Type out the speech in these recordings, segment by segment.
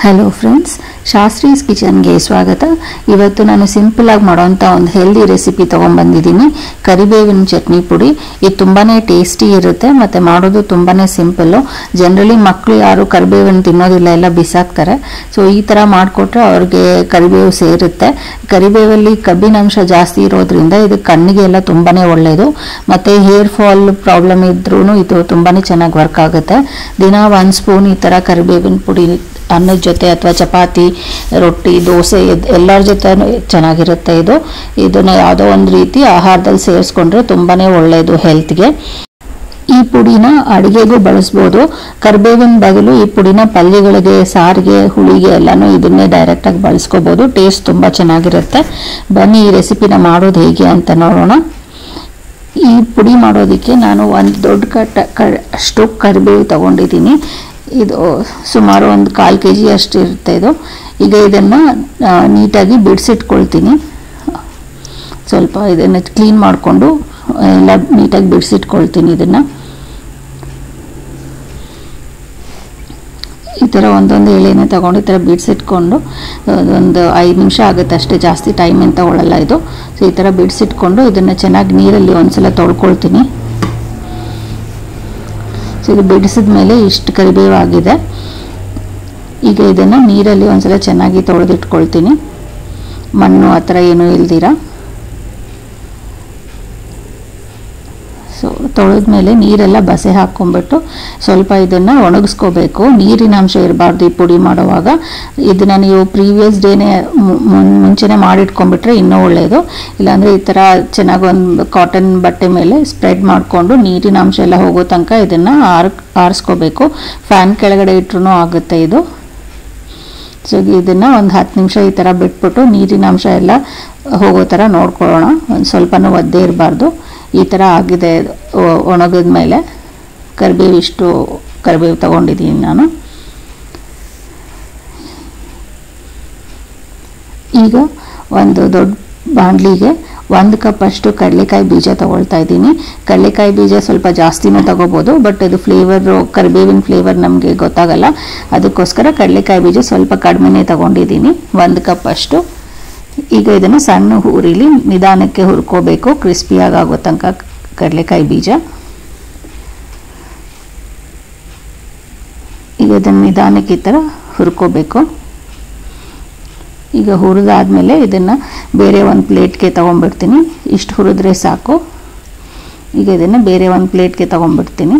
Hello friends, Shastri's ಕಿಚನ್ಗೆ ಸ್ವಾಗತ. ಇವತ್ತು ನಾನು ಸಿಂಪಲ್ ಆಗಿ ಮಾಡೋಂಥ ಒಂದು ಹೆಲ್ದಿ ರೆಸಿಪಿ ತೊಗೊಂಡ್ಬಂದಿದ್ದೀನಿ. ಕರಿಬೇವಿನ ಚಟ್ನಿ ಪುಡಿ. ಇದು ತುಂಬಾ ಟೇಸ್ಟಿ ಇರುತ್ತೆ ಮತ್ತು ಮಾಡೋದು ತುಂಬಾ ಸಿಂಪಲ್ಲು. ಜನರಲಿ ಮಕ್ಕಳು ಯಾರು ಕರಿಬೇವನ್ನು ತಿನ್ನೋದಿಲ್ಲ, ಎಲ್ಲ ಬಿಸಾಕ್ತಾರೆ. ಸೊ ಈ ಥರ ಮಾಡಿಕೊಟ್ರೆ ಅವ್ರಿಗೆ ಕರಿಬೇವು ಸೇರುತ್ತೆ. ಕರಿಬೇವಲ್ಲಿ ಕಬ್ಬಿನಾಂಶ ಜಾಸ್ತಿ ಇರೋದ್ರಿಂದ ಇದು ಕಣ್ಣಿಗೆ ಎಲ್ಲ ತುಂಬಾ ಒಳ್ಳೆಯದು. ಮತ್ತು ಹೇರ್ ಫಾಲ್ ಪ್ರಾಬ್ಲಮ್ ಇದ್ರೂ ಇದು ತುಂಬಾ ಚೆನ್ನಾಗಿ ವರ್ಕ್ ಆಗುತ್ತೆ. ದಿನ 1 ಸ್ಪೂನ್ ಈ ಥರ ಕರಿಬೇವಿನ ಪುಡಿ ಅನ್ನದ ಜೊತೆ ಅಥವಾ ಚಪಾತಿ, ರೊಟ್ಟಿ, ದೋಸೆ ಎಲ್ಲರ ಜೊತೆ ಚೆನ್ನಾಗಿರುತ್ತೆ. ಇದನ್ನ ಯಾವುದೋ ಒಂದು ರೀತಿ ಆಹಾರದಲ್ಲಿ ಸೇರಿಸ್ಕೊಂಡ್ರೆ ತುಂಬಾ ಒಳ್ಳೆಯದು ಹೆಲ್ತ್ಗೆ. ಈ ಪುಡಿನ ಅಡುಗೆಗೂ ಬಳಸ್ಬೋದು. ಕರಿಬೇವಿನ ಬದಲು ಈ ಪುಡಿನ ಪಲ್ಯಗಳಿಗೆ, ಸಾರಿಗೆ, ಹುಳಿಗೆ ಎಲ್ಲನೂ ಇದನ್ನೇ ಡೈರೆಕ್ಟಾಗಿ ಬಳಸ್ಕೋಬೋದು. ಟೇಸ್ಟ್ ತುಂಬ ಚೆನ್ನಾಗಿರುತ್ತೆ. ಬನ್ನಿ ಈ ರೆಸಿಪಿನ ಮಾಡೋದು ಹೇಗೆ ಅಂತ ನೋಡೋಣ. ಈ ಪುಡಿ ಮಾಡೋದಕ್ಕೆ ನಾನು ಒಂದು ದೊಡ್ಡ ಅಷ್ಟು ಕರಿಬೇವು ತಗೊಂಡಿದ್ದೀನಿ. ಇದು ಸುಮಾರು ಒಂದು 1/4 kg ಅಷ್ಟು ಇರುತ್ತೆ ಇದು. ಈಗ ಇದನ್ನು ನೀಟಾಗಿ ಬಿಡಿಸಿಟ್ಕೊಳ್ತೀನಿ. ಸ್ವಲ್ಪ ಇದನ್ನು ಕ್ಲೀನ್ ಮಾಡಿಕೊಂಡು ಎಲ್ಲ ನೀಟಾಗಿ ಬಿಡಿಸಿಟ್ಕೊಳ್ತೀನಿ. ಇದನ್ನು ಈ ಥರ ಒಂದೊಂದು ಎಳೆನೇ ತಗೊಂಡು ಈ ಥರ ಬಿಡಿಸಿಟ್ಕೊಂಡು ಒಂದು 5 ನಿಮಿಷ ಆಗುತ್ತೆ ಅಷ್ಟೇ, ಜಾಸ್ತಿ ಟೈಮ್ ಏನು ತಗೊಳ್ಳಲ್ಲ ಇದು. ಸೊ ಈ ಥರ ಬಿಡಿಸಿಟ್ಕೊಂಡು ಇದನ್ನು ಚೆನ್ನಾಗಿ ನೀರಲ್ಲಿ ಒಂದ್ಸಲ ತೊಳ್ಕೊಳ್ತೀನಿ. ಸೊ ಇದು ಬಿಡಿಸಿದ ಮೇಲೆ ಇಷ್ಟು ಕರಿಬೇವು ಆಗಿದೆ. ಈಗ ಇದನ್ನು ನೀರಲ್ಲಿ ಒಂದ್ಸಲ ಚೆನ್ನಾಗಿ ತೊಳೆದಿಟ್ಕೊಳ್ತೀನಿ, ಮಣ್ಣು ಆ ಥರ ಏನೂ ಇಲ್ದಿರ. ಸೊ ತೊಳೆದ್ಮೇಲೆ ನೀರೆಲ್ಲ ಬಸೆ ಹಾಕ್ಕೊಂಬಿಟ್ಟು ಸ್ವಲ್ಪ ಇದನ್ನು ಒಣಗಿಸ್ಕೋಬೇಕು. ನೀರಿನ ಅಂಶ ಇರಬಾರ್ದು ಈ ಪುಡಿ ಮಾಡುವಾಗ. ಇದನ್ನು ನೀವು ಪ್ರೀವಿಯಸ್ ಡೇನೇ ಮುಂಚೆನೇ ಮಾಡಿಟ್ಕೊಂಡ್ಬಿಟ್ರೆ ಇನ್ನೂ ಒಳ್ಳೆಯದು. ಇಲ್ಲಾಂದರೆ ಈ ಥರ ಚೆನ್ನಾಗಿ ಒಂದು ಕಾಟನ್ ಬಟ್ಟೆ ಮೇಲೆ ಸ್ಪ್ರೆಡ್ ಮಾಡಿಕೊಂಡು ನೀರಿನ ಅಂಶ ಎಲ್ಲ ಹೋಗೋ ತನಕ ಇದನ್ನು ಆರಿಸ್ಕೋಬೇಕು. ಫ್ಯಾನ್ ಕೆಳಗಡೆ ಇಟ್ರೂ ಆಗುತ್ತೆ ಇದು. ಸೊ ಇದನ್ನು ಒಂದು 10 ನಿಮಿಷ ಈ ಥರ ಬಿಟ್ಬಿಟ್ಟು ನೀರಿನ ಅಂಶ ಎಲ್ಲ ಹೋಗೋ ಥರ ನೋಡ್ಕೊಳ್ಳೋಣ. ಒಂದು ಸ್ವಲ್ಪನೂ ಒದ್ದೆ ಇರಬಾರ್ದು. ಈ ಥರ ಆಗಿದೆ ಒಣಗಿದ ಮೇಲೆ. ಇಷ್ಟು ಕರಿಬೇವು ತಗೊಂಡಿದ್ದೀನಿ ನಾನು. ಈಗ ಒಂದು ದೊಡ್ಡ ಬಾಣಲಿಗೆ 1 ಕಪ್ ಅಷ್ಟು ಕಡಲೆಕಾಯಿ ಬೀಜ ತಗೊಳ್ತಾ ಇದ್ದೀನಿ. ಕಡಲೆಕಾಯಿ ಬೀಜ ಸ್ವಲ್ಪ ಜಾಸ್ತಿನೂ ತಗೋಬೋದು, ಬಟ್ ಇದು ಕರಿಬೇವಿನ ಫ್ಲೇವರ್ ನಮಗೆ ಗೊತ್ತಾಗಲ್ಲ. ಅದಕ್ಕೋಸ್ಕರ ಕಡಲೆಕಾಯಿ ಬೀಜ ಸ್ವಲ್ಪ ಕಡಿಮೆನೇ ತಗೊಂಡಿದ್ದೀನಿ, 1 ಕಪ್ ಅಷ್ಟು. ಈಗ ಇದನ್ನು ಸಣ್ಣ ಹುರಿಲಿ ನಿಧಾನಕ್ಕೆ ಹುರ್ಕೋಬೇಕು, ಕ್ರಿಸ್ಪಿಯಾಗಿ ಆಗೋ ತನಕ ಕಡಲೆಕಾಯಿ ಬೀಜ. ಈಗ ಇದನ್ನು ನಿಧಾನಕ್ಕೆ ಈ ಥರ ಹುರ್ಕೋಬೇಕು. ಈಗ ಹುರಿದಾದ್ಮೇಲೆ ಇದನ್ನು ಬೇರೆ ಒಂದು ಪ್ಲೇಟ್ಗೆ ತೊಗೊಂಡ್ಬಿಡ್ತೀನಿ. ಇಷ್ಟು ಹುರಿದ್ರೆ ಸಾಕು. ಈಗ ಇದನ್ನು ಬೇರೆ ಒಂದು ಪ್ಲೇಟ್ಗೆ ತೊಗೊಂಡ್ಬಿಡ್ತೀನಿ.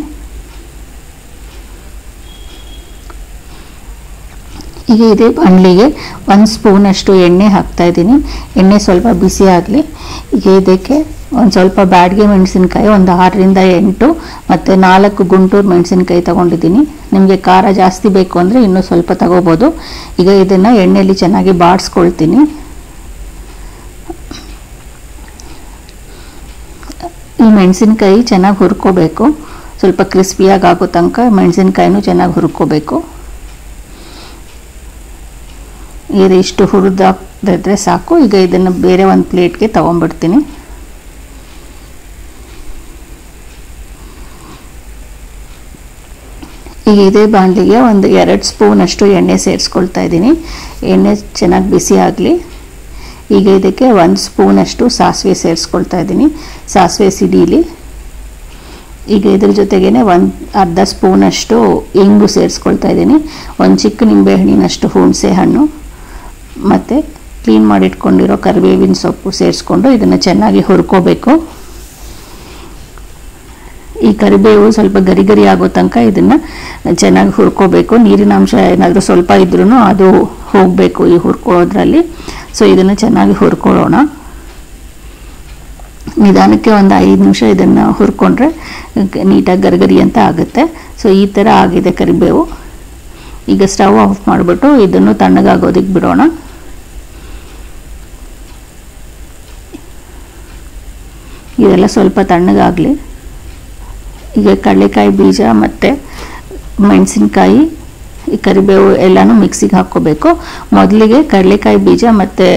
ಈಗ ಇದೇ ಬಾಣಲಿಗೆ 1 ಸ್ಪೂನಷ್ಟು ಎಣ್ಣೆ ಹಾಕ್ತಾಯಿದ್ದೀನಿ. ಎಣ್ಣೆ ಸ್ವಲ್ಪ ಬಿಸಿ ಆಗಲಿ. ಈಗ ಇದಕ್ಕೆ ಒಂದು ಸ್ವಲ್ಪ ಬ್ಯಾಡಗೆ ಮೆಣಸಿನ್ಕಾಯಿ, ಒಂದು 6ರಿಂದ 8 ಮತ್ತು 4 ಗುಂಟೂರು ಮೆಣಸಿನ್ಕಾಯಿ ತೊಗೊಂಡಿದ್ದೀನಿ. ನಿಮಗೆ ಖಾರ ಜಾಸ್ತಿ ಬೇಕು ಅಂದರೆ ಇನ್ನೂ ಸ್ವಲ್ಪ ತಗೋಬೋದು. ಈಗ ಇದನ್ನು ಎಣ್ಣೆಯಲ್ಲಿ ಚೆನ್ನಾಗಿ ಬಾಡಿಸ್ಕೊಳ್ತೀನಿ. ಈ ಮೆಣಸಿನ್ಕಾಯಿ ಚೆನ್ನಾಗಿ ಹುರ್ಕೋಬೇಕು. ಸ್ವಲ್ಪ ಕ್ರಿಸ್ಪಿಯಾಗಿ ಆಗೋ ತನಕ ಮೆಣಸಿನ್ಕಾಯಿನೂ ಚೆನ್ನಾಗಿ ಹುರ್ಕೋಬೇಕು. ಇಷ್ಟು ಹುರಿದಾದ್ರೆ ಸಾಕು. ಈಗ ಇದನ್ನು ಬೇರೆ ಒಂದು ಪ್ಲೇಟ್ಗೆ ತೊಗೊಂಡ್ಬಿಡ್ತೀನಿ. ಈಗ ಇದೇ ಬಾಣಲಿಗೆ ಒಂದು 2 ಸ್ಪೂನಷ್ಟು ಎಣ್ಣೆ ಸೇರಿಸ್ಕೊಳ್ತಾ ಇದ್ದೀನಿ. ಎಣ್ಣೆ ಚೆನ್ನಾಗಿ ಬಿಸಿ ಆಗಲಿ. ಈಗ ಇದಕ್ಕೆ 1 ಸ್ಪೂನಷ್ಟು ಸಾಸಿವೆ ಸೇರಿಸ್ಕೊಳ್ತಾ ಇದ್ದೀನಿ. ಸಾಸಿವೆ ಸಿಡೀಲಿ. ಈಗ ಇದ್ರ ಜೊತೆಗೇ ಅರ್ಧ ಸ್ಪೂನಷ್ಟು ಇಂಗು ಸೇರಿಸ್ಕೊಳ್ತಾ ಇದ್ದೀನಿ. ಒಂದು ಚಿಕ್ಕ ನಿಂಬೆಹಣ್ಣಿನಷ್ಟು ಹುಣಸೆ ಹಣ್ಣು ಮತ್ತು ಕ್ಲೀನ್ ಮಾಡಿಟ್ಕೊಂಡಿರೋ ಕರಿಬೇವಿನ ಸೊಪ್ಪು ಸೇರಿಸ್ಕೊಂಡು ಇದನ್ನು ಚೆನ್ನಾಗಿ ಹುರ್ಕೋಬೇಕು. ಈ ಕರಿಬೇವು ಸ್ವಲ್ಪ ಗರಿ ಆಗೋ ತನಕ ಇದನ್ನು ಚೆನ್ನಾಗಿ ಹುರ್ಕೋಬೇಕು. ನೀರಿನ ಅಂಶ ಏನಾದರೂ ಸ್ವಲ್ಪ ಇದ್ರೂ ಅದು ಹೋಗಬೇಕು ಈ ಹುರ್ಕೊಳ್ಳೋದ್ರಲ್ಲಿ. ಸೊ ಇದನ್ನು ಚೆನ್ನಾಗಿ ಹುರ್ಕೊಳ್ಳೋಣ. ನಿಧಾನಕ್ಕೆ ಒಂದು 5 ನಿಮಿಷ ಇದನ್ನು ಹುರ್ಕೊಂಡ್ರೆ ನೀಟಾಗಿ ಗರಿ ಅಂತ ಆಗುತ್ತೆ. ಸೊ ಈ ಥರ ಆಗಿದೆ ಕರಿಬೇವು. ಈಗ ಸ್ಟವ್ ಆಫ್ ಮಾಡಿಬಿಟ್ಟು ಇದನ್ನು ತಣ್ಣಗಾಗೋದಕ್ಕೆ ಬಿಡೋಣ. ಇದೆಲ್ಲ ಸ್ವಲ್ಪ ತಣ್ಣಗಾಗಲಿ. ಈಗ ಕಡಲೆಕಾಯಿ ಬೀಜ ಮತ್ತು ಮೆಣಸಿನ್ಕಾಯಿ, ಕರಿಬೇವು ಎಲ್ಲನೂ ಮಿಕ್ಸಿಗೆ ಹಾಕ್ಕೋಬೇಕು. ಮೊದಲಿಗೆ ಕಡಲೆಕಾಯಿ ಬೀಜ ಮತ್ತು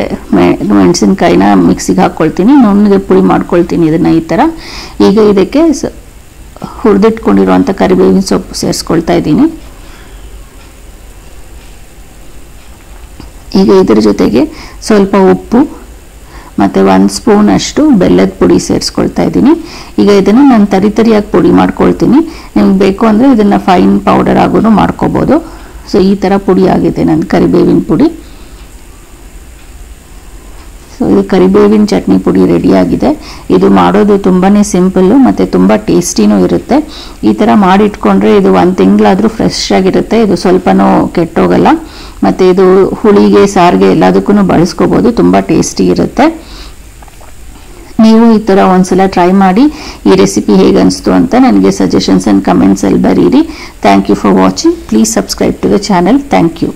ಮೆಣಸಿನ್ಕಾಯಿನ ಮಿಕ್ಸಿಗೆ ಹಾಕ್ಕೊಳ್ತೀನಿ. ನುಣ್ಣಗೆ ಪುಡಿ ಮಾಡ್ಕೊಳ್ತೀನಿ ಇದನ್ನು ಈ ಥರ. ಈಗ ಇದಕ್ಕೆ ಹುರಿದಿಟ್ಕೊಂಡಿರುವಂಥ ಕರಿಬೇವಿನ ಸೊಪ್ಪು ಸೇರಿಸ್ಕೊಳ್ತಾ ಇದ್ದೀನಿ. ಈಗ ಇದ್ರ ಜೊತೆಗೆ ಸ್ವಲ್ಪ ಉಪ್ಪು ಮತ್ತು 1 ಸ್ಪೂನ್ ಅಷ್ಟು ಬೆಲ್ಲದ ಪುಡಿ ಸೇರಿಸ್ಕೊಳ್ತಾ ಇದ್ದೀನಿ. ಈಗ ಇದನ್ನು ನಾನು ತರಿಯಾಗಿ ಪುಡಿ ಮಾಡ್ಕೊಳ್ತೀನಿ. ನಿಮ್ಗೆ ಬೇಕು ಅಂದರೆ ಇದನ್ನು ಫೈನ್ ಪೌಡರ್ ಆಗೂ ಮಾಡ್ಕೋಬೋದು. ಸೊ ಈ ಥರ ಪುಡಿ ಆಗಿದೆ ನನ್ನ ಕರಿಬೇವಿನ ಪುಡಿ. ಸೊ ಇದು ಕರಿಬೇವಿನ ಚಟ್ನಿ ಪುಡಿ ರೆಡಿಯಾಗಿದೆ. ಇದು ಮಾಡೋದು ತುಂಬಾ ಸಿಂಪಲ್ಲು ಮತ್ತು ತುಂಬ ಟೇಸ್ಟಿನೂ ಇರುತ್ತೆ. ಈ ಥರ ಮಾಡಿಟ್ಕೊಂಡ್ರೆ ಇದು 1 ತಿಂಗಳಾದರೂ ಫ್ರೆಶ್ ಆಗಿರುತ್ತೆ. ಇದು ಸ್ವಲ್ಪನೂ ಕೆಟ್ಟೋಗಲ್ಲ ಮತ್ತು ಇದು ಹುಳಿಗೆ ಸಾರಿಗೆ ಎಲ್ಲದಕ್ಕೂ ಬಳಸ್ಕೋಬೋದು. ತುಂಬ ಟೇಸ್ಟಿ ಇರುತ್ತೆ. ನೀವು ಈ ಥರ ಒಂದ್ಸಲ ಟ್ರೈ ಮಾಡಿ ಈ ರೆಸಿಪಿ ಹೇಗೆ ಅನಿಸ್ತು ಅಂತ ನನಗೆ ಸಜೆಷನ್ಸ್ ಆ್ಯಂಡ್ ಕಮೆಂಟ್ಸಲ್ಲಿ ಬರೀರಿ. Thank you for watching. Please subscribe to the channel. Thank you.